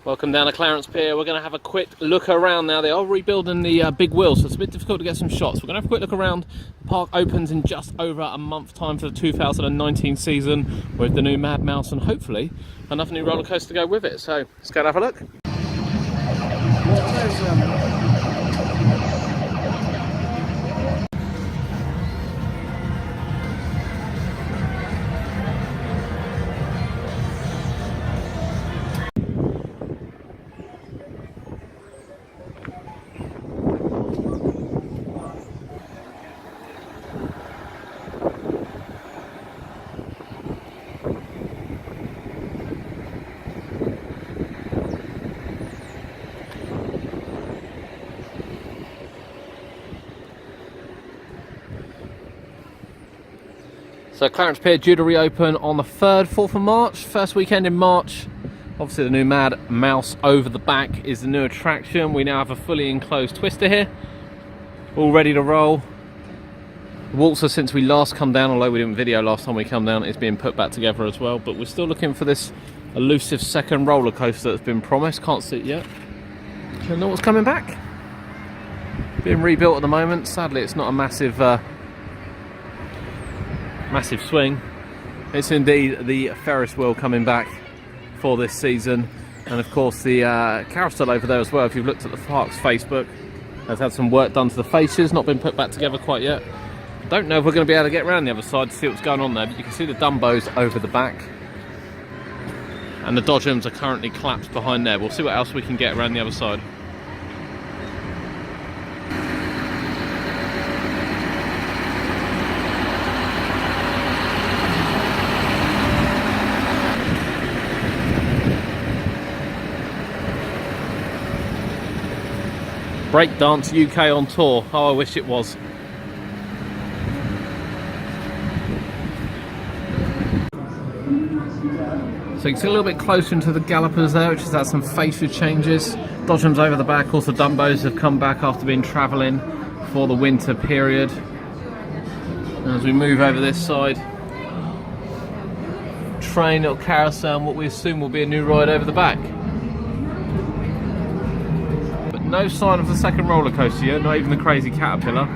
Welcome down to Clarence Pier. We're going to have a quick look around now. They are rebuilding the big wheel, so it's a bit difficult to get some shots. We're going to have a quick look around. The park opens in just over a month's time for the 2019 season with the new Mad Mouse and hopefully another new roller coaster to go with it. So let's go and have a look. So Clarence Pier due to reopen on the 3rd, 4th of March, first weekend in March. Obviously the new Mad Mouse over the back is the new attraction. We now have a fully enclosed twister here, all ready to roll. The waltzer, since we last come down, although we didn't video last time we come down, is being put back together as well. But we're still looking for this elusive second roller coaster that's been promised. Can't see it yet. Don't know what's coming back. Being rebuilt at the moment. Sadly it's not a massive swing. It's indeed the Ferris wheel coming back for this season, and of course the carousel over there as well. If you've looked at the park's Facebook, has had some work done to the fascias, not been put back together quite yet. Don't know if we're going to be able to get around the other side to see what's going on there, but you can see the Dumbos over the back and the Dodgems are currently collapsed behind there. We'll see what else we can get around the other side. Breakdance UK on tour. Oh, I wish it was. So you can see a little bit closer into the Gallopers there, which has had some fascia changes. Dodgems over the back. Also Dumbos have come back after being travelling for the winter period. And as we move over this side, train, little carousel, and what we assume will be a new ride over the back. No sign of the second roller coaster yet, not even the crazy caterpillar.